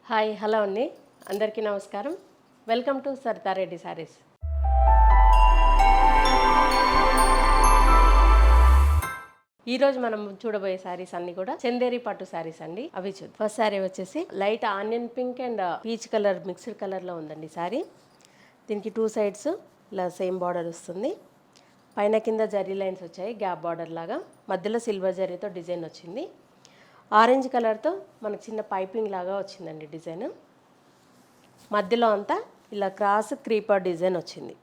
Hi hello అండి, అందరికీ నమస్కారం. Welcome to Saritha Reddy saris. ఈరోజు మనం చూడబోయే శారీస్ అన్ని కూడా చందేరి పట్టు శారీస్ అండి. అవి చూద్దాం. ఫస్ట్ శారీ వచ్చేసి light onion pink and peach colour mixed కలర్లో ఉందండి శారీ. దీనికి టూ సైడ్స్ ఇలా సేమ్ బార్డర్ వస్తుంది. పైన కింద జరీ లైన్స్ వచ్చాయి, గ్యాప్ బార్డర్ లాగా. మధ్యలో సిల్వర్ జరీతో డిజైన్ వచ్చింది. ఆరెంజ్ కలర్తో మనకు చిన్న పైపింగ్ లాగా వచ్చిందండి డిజైన్. మధ్యలో అంతా ఇలా క్రాస్ క్రీపర్ డిజైన్ వచ్చింది.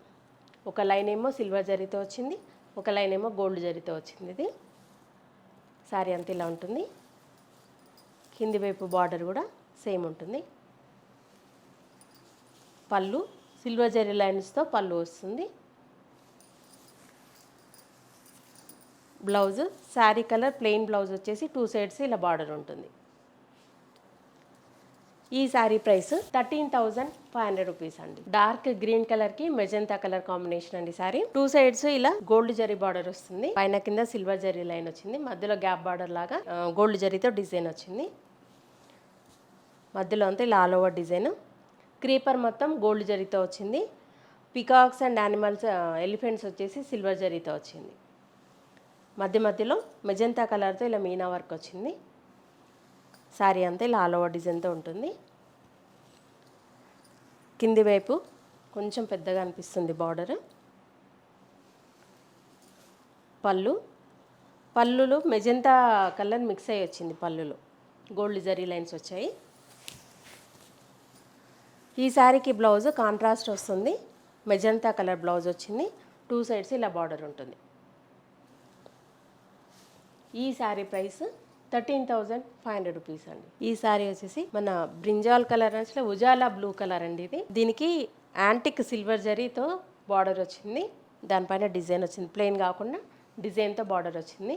ఒక లైన్ ఏమో సిల్వర్ జరీతో వచ్చింది, ఒక లైన్ ఏమో గోల్డ్ జరీతో వచ్చింది. ఇది శారీ అంతా ఇలా ఉంటుంది. కింది వైపు బార్డర్ కూడా సేమ్ ఉంటుంది. పళ్ళు సిల్వర్ జరీ లైన్స్తో పళ్ళు వస్తుంది. Blouse sari colour plain blouse వచ్చేసి టూ సైడ్స్ ఇలా బార్డర్ ఉంటుంది. ఈ శారీ ప్రైస్ 13,500 రూపీస్ అండి. డార్క్ గ్రీన్ కలర్ కి మెజంతా కలర్ కాంబినేషన్ అండి శారీ. టూ సైడ్స్ ఇలా గోల్డ్ జరీ బార్డర్ వస్తుంది. పైన కింద సిల్వర్ జరీ లైన్ వచ్చింది. మధ్యలో గ్యాప్ బార్డర్ లాగా గోల్డ్ జరీతో డిజైన్ వచ్చింది. మధ్యలో అంతా ఇలా ఆల్ ఓవర్ డిజైన్. క్రీపర్ మొత్తం గోల్డ్ జరీతో వచ్చింది. పికాక్స్ అండ్ యానిమల్స్ ఎలిఫెంట్స్ వచ్చేసి సిల్వర్ జరీతో వచ్చింది. మధ్యలో మెజంతా కలర్తో ఇలా మీనా వర్క్ వచ్చింది. శారీ అంతా ఇలా ఆల్ ఓవర్ డిజైన్తో ఉంటుంది. కింది వైపు కొంచెం పెద్దగా అనిపిస్తుంది బార్డర్. పళ్ళులు మెజంతా కలర్ మిక్స్ అయ్యి వచ్చింది. పళ్ళులో గోల్డ్ జరీ లైన్స్ వచ్చాయి. ఈ శారీకి బ్లౌజ్ కాంట్రాస్ట్ వస్తుంది. మెజంతా కలర్ బ్లౌజ్ వచ్చింది. టూ సైడ్స్ ఇలా బార్డర్ ఉంటుంది. ఈ శారీ ప్రైస్ 13,500 రూపీస్ అండి. ఈ శారీ వచ్చేసి మన బ్రింజాల్ కలర్ అంటే ఉజాలా బ్లూ కలర్ అండి. ఇది దీనికి యాంటిక్ సిల్వర్ జరీతో బార్డర్ వచ్చింది. దానిపైన డిజైన్ వచ్చింది. ప్లెయిన్ కాకుండా డిజైన్తో బార్డర్ వచ్చింది.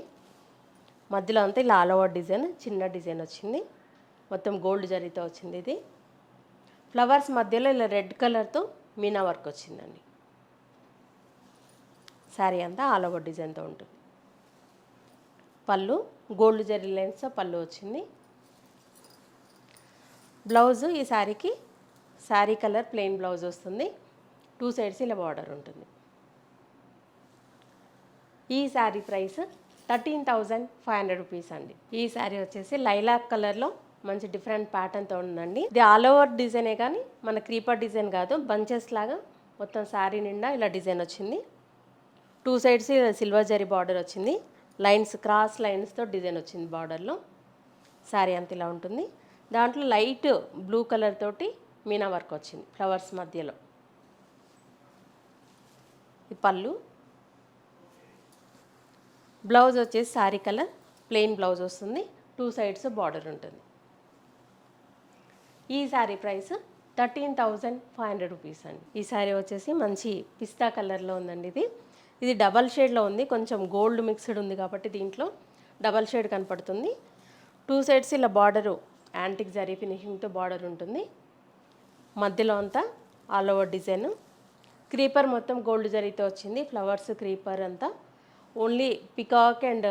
మధ్యలో అంతా ఇలా ఆల్ ఓవర్ డిజైన్ చిన్న డిజైన్ వచ్చింది. మొత్తం గోల్డ్ జరీతో వచ్చింది. ఇది ఫ్లవర్స్ మధ్యలో ఇలా రెడ్ కలర్తో మీనా వర్క్ వచ్చిందండి. శారీ అంతా ఆల్ ఓవర్ డిజైన్తో ఉంటుంది. పళ్ళు గోల్డ్ జరీ లైన్స్తో పళ్ళు వచ్చింది. బ్లౌజ్ ఈ శారీకి శారీ కలర్ ప్లెయిన్ బ్లౌజ్ వస్తుంది. టూ సైడ్స్ ఇలా బార్డర్ ఉంటుంది. ఈ శారీ ప్రైస్ 13,500 రూపీస్ అండి. ఈ శారీ వచ్చేసి లైలాక్ కలర్లో మంచి డిఫరెంట్ ప్యాటర్న్తో ఉందండి. ఇది ఆల్ ఓవర్ డిజైనే కానీ మన క్రీపర్ డిజైన్ కాదు, బంచెస్ లాగా మొత్తం శారీ నిండా ఇలా డిజైన్ వచ్చింది. Two sides silver zari border వచ్చింది. లైన్స్ క్రాస్ లైన్స్తో డిజైన్ వచ్చింది బార్డర్లో. శారీ అంత ఇలా ఉంటుంది. దాంట్లో లైట్ బ్లూ కలర్ తోటి మీనా వర్క్ వచ్చింది ఫ్లవర్స్ మధ్యలో. ఈ పళ్ళు బ్లౌజ్ వచ్చేసి శారీ కలర్ ప్లెయిన్ బ్లౌజ్ వస్తుంది. టూ సైడ్స్ బార్డర్ ఉంటుంది. ఈ శారీ ప్రైస్ 13,500 రూపీస్ అండి. ఈ శారీ వచ్చేసి మంచి పిస్తా కలర్లో ఉందండి. ఇది డబల్ షేడ్లో ఉంది. కొంచెం గోల్డ్ మిక్స్డ్ ఉంది కాబట్టి దీంట్లో డబల్ షేడ్ కనపడుతుంది. టూ సైడ్స్ ఇలా బార్డరు యాంటిక్ జరీ ఫినిషింగ్తో బార్డర్ ఉంటుంది. మధ్యలో అంతా ఆల్ ఓవర్ డిజైన్. క్రీపర్ మొత్తం గోల్డ్ జరీతో వచ్చింది. ఫ్లవర్స్ క్రీపర్ అంతా ఓన్లీ పికాక్ అండ్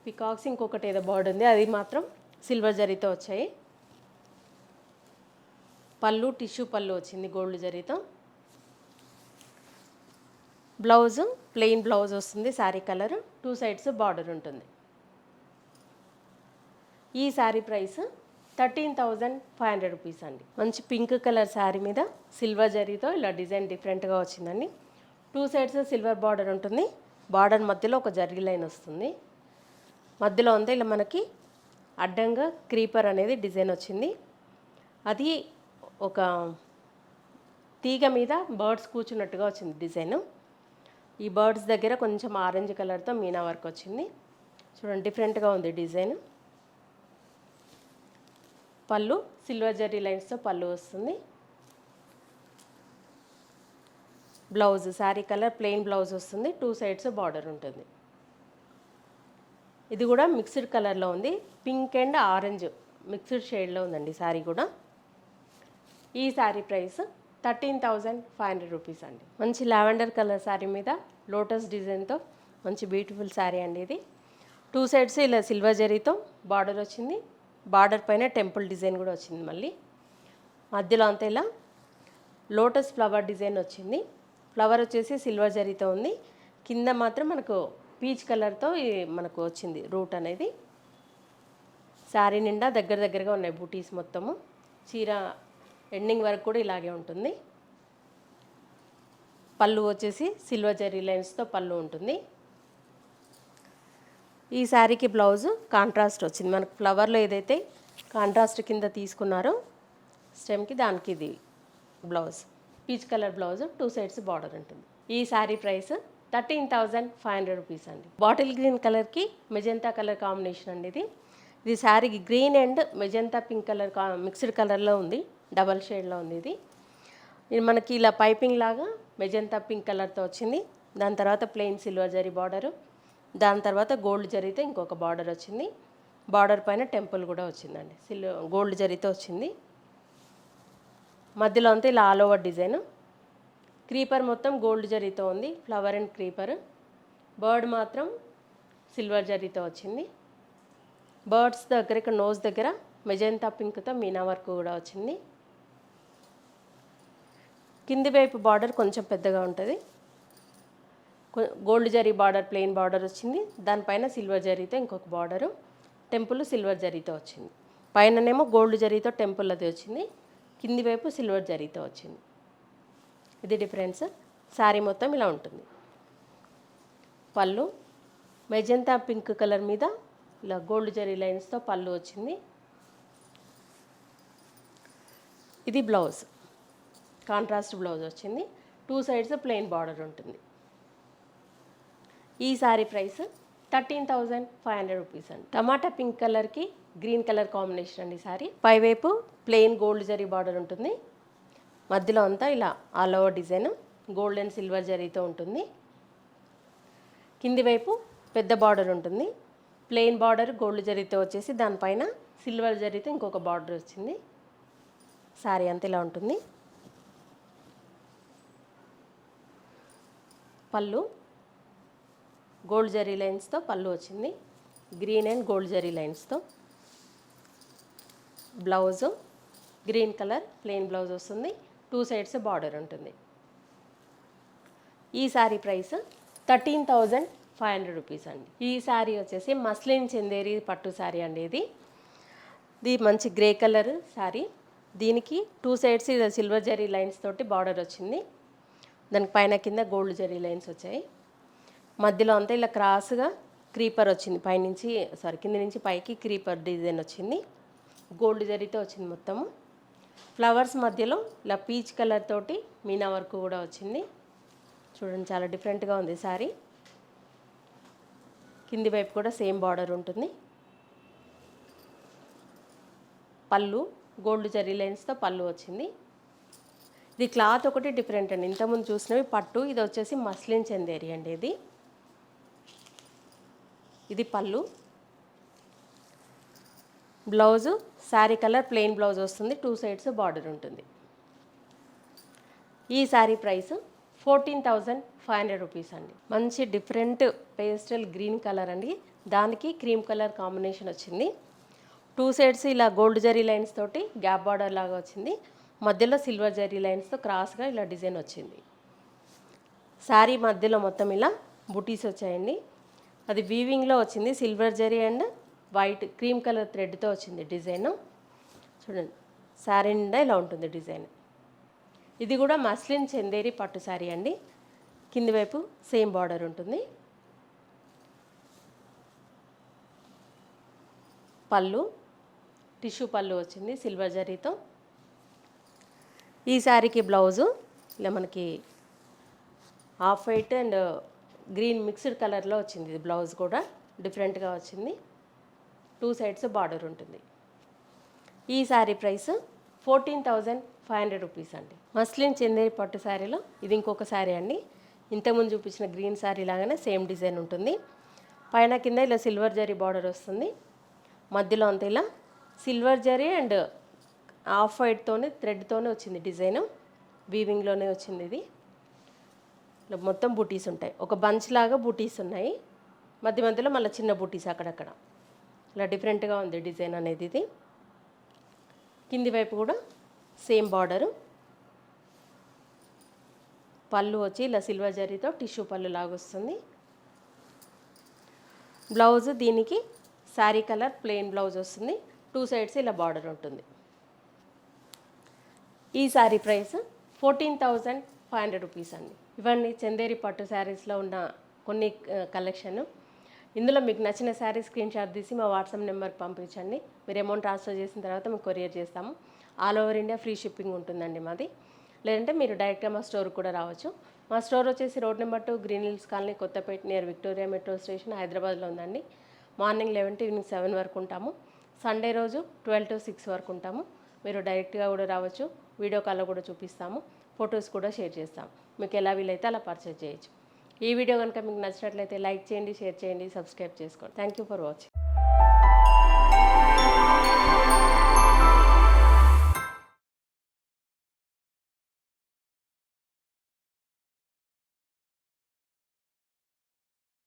పికాక్స్ ఇంకొకటి ఏదో బార్డర్ ఉంది, అది మాత్రం సిల్వర్ జరీతో వచ్చాయి. పళ్ళు టిష్యూ పళ్ళు వచ్చింది గోల్డ్ జరీతో. బ్లౌజ్ ప్లెయిన్ బ్లౌజ్ వస్తుంది. Sari colour two sides border ఉంటుంది. ఈ శారీ ప్రైస్ 13,500 రూపీస్ అండి. మంచి పింక్ కలర్ శారీ మీద సిల్వర్ జరీతో ఇలా డిజైన్ డిఫరెంట్గా వచ్చిందండి. టూ సైడ్స్ సిల్వర్ బార్డర్ ఉంటుంది. బార్డర్ మధ్యలో ఒక జరీ లైన్ వస్తుంది. మధ్యలో అంతా ఇలా మనకి అడ్డంగా క్రీపర్ అనేది డిజైన్ వచ్చింది. అది ఒక తీగ మీద బర్డ్స్ కూర్చున్నట్టుగా వచ్చింది డిజైన్. ఈ బర్డ్స్ దగ్గర కొంచెం ఆరెంజ్ కలర్తో మీనా వర్క్ వచ్చింది. చూడండి డిఫరెంట్గా ఉంది డిజైన్. పళ్ళు సిల్వర్ జరీ లైన్స్తో పళ్ళు వస్తుంది. Blouse sari colour plain blouse వస్తుంది. టూ సైడ్స్ బార్డర్ ఉంటుంది. ఇది కూడా మిక్స్డ్ కలర్లో ఉంది. పింక్ అండ్ ఆరెంజ్ మిక్స్డ్ షేడ్లో ఉందండి శారీ కూడా. ఈ శారీ ప్రైస్ 13,500 రూపీస్ అండి. మంచి లావెండర్ కలర్ శారీ మీద లోటస్ డిజైన్తో మంచి బ్యూటిఫుల్ శారీ అండి. ఇది టూ సైడ్స్ ఇలా సిల్వర్ జరీతో బార్డర్ వచ్చింది. బార్డర్ పైన టెంపుల్ డిజైన్ కూడా వచ్చింది. మళ్ళీ మధ్యలో అంతా ఇలా లోటస్ ఫ్లవర్ డిజైన్ వచ్చింది. ఫ్లవర్ వచ్చేసి సిల్వర్ జరీతో ఉంది. కింద మాత్రం మనకు పీచ్ కలర్తో మనకు వచ్చింది రూట్ అనేది. శారీ నిండా దగ్గరగా ఉన్నాయి బూటీస్ మొత్తము. చీర ఎండింగ్ వరకు కూడా ఇలాగే ఉంటుంది. పళ్ళు వచ్చేసి సిల్వర్ జరీ లైన్స్తో పళ్ళు ఉంటుంది. ఈ శారీకి బ్లౌజు కాంట్రాస్ట్ వచ్చింది. మనకు ఫ్లవర్లో ఏదైతే కాంట్రాస్ట్ కింద తీసుకున్నారో స్టెమ్కి దానికి ఇది blouse peach colour blouse, two sides border ఉంటుంది. ఈ శారీ ప్రైస్ 13,500 రూపీస్ అండి. బాటిల్ గ్రీన్ కలర్కి మెజెంతా కలర్ కాంబినేషన్ అండి ఇది శారీకి green and magenta pink colour mixed కలర్లో ఉంది. డబల్ షేడ్లో ఉంది. ఇది మనకి ఇలా పైపింగ్ లాగా మెజెంతా పింక్ కలర్తో వచ్చింది. దాని తర్వాత ప్లెయిన్ సిల్వర్ జరీ బార్డరు, దాని తర్వాత గోల్డ్ జరీతో ఇంకొక బార్డర్ వచ్చింది. బార్డర్ పైన టెంపుల్ కూడా వచ్చిందండి. గోల్డ్ జరీతో వచ్చింది. మధ్యలో అంతా ఇలా ఆల్ ఓవర్ డిజైన్. క్రీపర్ మొత్తం గోల్డ్ జరీతో ఉంది. Flower and creeper. బర్డ్ మాత్రం సిల్వర్ జరీతో వచ్చింది. బర్డ్స్ దగ్గర ఇక్కడ నోస్ దగ్గర మెజెంతా పింక్తో మీనా వర్క్ కూడా వచ్చింది. కింది వైపు బార్డర్ కొంచెం పెద్దగా ఉంటుంది. Gold zari border, plain border వచ్చింది. దానిపైన సిల్వర్ జరీతో ఇంకొక బార్డరు, టెంపుల్ సిల్వర్ జరీతో వచ్చింది. పైననేమో గోల్డ్ జరీతో టెంపుల్ అది వచ్చింది. కింది వైపు సిల్వర్ జరీతో వచ్చింది. ఇది డిఫరెన్స్. శారీ మొత్తం ఇలా ఉంటుంది. పళ్ళు మెజెంతా పింక్ కలర్ మీద ఇలా గోల్డ్ జరీ లైన్స్తో పళ్ళు వచ్చింది. ఇది బ్లౌజ్, కాంట్రాస్ట్ బ్లౌజ్ వచ్చింది. టూ సైడ్స్ ప్లెయిన్ బార్డర్ ఉంటుంది. ఈ శారీ ప్రైస్ 13,500 రూపీస్ అండి. టమాటా పింక్ కలర్కి గ్రీన్ కలర్ కాంబినేషన్ అండి శారీ. పైవైపు ప్లెయిన్ గోల్డ్ జరీ బార్డర్ ఉంటుంది. మధ్యలో అంతా ఇలా all over design gold and silver జరీతో ఉంటుంది. కింది వైపు పెద్ద బార్డర్ ఉంటుంది. ప్లెయిన్ బార్డర్ గోల్డ్ జరీతో వచ్చేసి దానిపైన సిల్వర్ జరీతో ఇంకొక బార్డర్ వచ్చింది. శారీ అంతా ఇలా ఉంటుంది. పళ్ళు గోల్డ్ జరీ లైన్స్తో పళ్ళు వచ్చింది. గ్రీన్ అండ్ గోల్డ్ జరీ లైన్స్తో. Blouse green colour plain blouse వస్తుంది. టూ సైడ్స్ బార్డర్ ఉంటుంది. ఈ శారీ ప్రైస్ 13,500 రూపీస్ అండి. ఈ శారీ వచ్చేసి మస్లిన్ చందేరి పట్టు శారీ అండి. ఇది మంచి గ్రే కలర్ శారీ. దీనికి two sides silver zari lines తోటి బార్డర్ వచ్చింది. దానికి పైన కింద గోల్డ్ జరీ లైన్స్ వచ్చాయి. మధ్యలో అంతా ఇలా క్రాస్గా క్రీపర్ వచ్చింది. కింద నుంచి పైకి క్రీపర్ డిజైన్ వచ్చింది. గోల్డ్ జరీతో వచ్చింది మొత్తము. ఫ్లవర్స్ మధ్యలో ఇలా పీచ్ కలర్ తోటి మీనా వర్క్ కూడా వచ్చింది. చూడండి, చాలా డిఫరెంట్గా ఉంది శారీ. కింది వైపు కూడా సేమ్ బార్డర్ ఉంటుంది. పళ్ళు గోల్డ్ జరీ లైన్స్తో పళ్ళు వచ్చింది. ఇది క్లాత్ ఒకటి డిఫరెంట్ అండి. ఇంతకుముందు చూసినవి పట్టు, ఇది వచ్చేసి మస్లిన్ చందేరి అండి. ఇది పళ్ళు. Blouse sari colour plain blouse వస్తుంది. టూ సైడ్స్ బార్డర్ ఉంటుంది. ఈ శారీ ప్రైస్ 14,500 రూపీస్ అండి. మంచి డిఫరెంట్ పేస్టల్ గ్రీన్ కలర్ అండి. దానికి క్రీమ్ కలర్ కాంబినేషన్ వచ్చింది. టూ సైడ్స్ ఇలా గోల్డ్ జరీ లైన్స్ తోటి గ్యాప్ బార్డర్ లాగా వచ్చింది. మధ్యలో సిల్వర్ జరీ లైన్స్తో క్రాస్గా ఇలా డిజైన్ వచ్చింది. శారీ మధ్యలో మొత్తం ఇలా బుటీస్ వచ్చాయండి. అది వీవింగ్లో వచ్చింది. Silver zari and white cream colour థ్రెడ్తో వచ్చింది డిజైన్. చూడండి, శారీ నిండా ఇలా ఉంటుంది డిజైన్. ఇది కూడా మస్లిన్ చందేరి పట్టు శారీ అండి. కింది వైపు సేమ్ బార్డర్ ఉంటుంది. పళ్ళు టిష్యూ పళ్ళు వచ్చింది సిల్వర్ జరీతో. ఈ శారీకి బ్లౌజు ఇలా మనకి half white and green mixed కలర్లో వచ్చింది. ఇది బ్లౌజ్ కూడా డిఫరెంట్గా వచ్చింది. టూ సైడ్స్ బార్డర్ ఉంటుంది. ఈ శారీ ప్రైస్ 14,500 రూపీస్ అండి. మస్లిన్ చందేరి పట్టు శారీలో ఇది ఇంకొక శారీ అండి. ఇంతకుముందు చూపించిన గ్రీన్ శారీ లాగానే సేమ్ డిజైన్ ఉంటుంది. పైన కింద ఇలా సిల్వర్ జరీ బార్డర్ వస్తుంది. మధ్యలో అంతా ఇలా సిల్వర్ జరీ అండ్ ఆఫ్ వైట్తోనే థ్రెడ్తోనే వచ్చింది డిజైన్. వీవింగ్లోనే వచ్చింది. ఇది మొత్తం బూటీస్ ఉంటాయి. ఒక బంచ్ లాగా బూటీస్ ఉన్నాయి. మధ్య మధ్యలో మళ్ళీ చిన్న బూటీస్ అక్కడక్కడ ఇలా డిఫరెంట్గా ఉంది డిజైన్ అనేది. ఇది కింది వైపు కూడా సేమ్ బార్డరు, పళ్ళు వచ్చి ఇలా సిల్వర్ జరీతో టిష్యూ పళ్ళు లాగా వస్తుంది. బ్లౌజ్ దీనికి శారీ కలర్ ప్లెయిన్ బ్లౌజ్ వస్తుంది, 2 సైడ్స్ ఇలా బార్డర్ ఉంటుంది. ఈ శారీ ప్రైస్ 14,500 రూపీస్ అండి. ఇవన్నీ చందేరి పట్టు శారీస్లో ఉన్న కొన్ని కలెక్షన్. ఇందులో మీకు నచ్చిన శారీ స్క్రీన్ షాట్ తీసి మా వాట్సాప్ నెంబర్కి పంపించండి. మీరు అమౌంట్ ట్రాన్స్ఫర్ చేసిన తర్వాత మీకు కొరియర్ చేస్తాము. All over India free shipping ఉంటుందండి మాది. లేదంటే మీరు డైరెక్ట్గా మా స్టోర్కి కూడా రావచ్చు. మా స్టోర్ వచ్చేసి road number 2 green hills colony, Kothapet, near Victoria metro station, హైదరాబాద్లో ఉందండి. మార్నింగ్ 11 to ఈవినింగ్ 7 వరకు ఉంటాము. సండే రోజు 12 to 6 వరకు ఉంటాము. మీరు డైరెక్ట్గా కూడా రావచ్చు, వీడియో కాల్లో కూడా చూపిస్తాము, ఫొటోస్ కూడా షేర్ చేస్తాము. మీకు ఎలా వీలైతే అలా పర్చేజ్ చేయొచ్చు. ఈ వీడియో కనుక మీకు నచ్చినట్లయితే లైక్ చేయండి, షేర్ చేయండి, సబ్స్క్రైబ్ చేసుకోండి. Thank you for watching.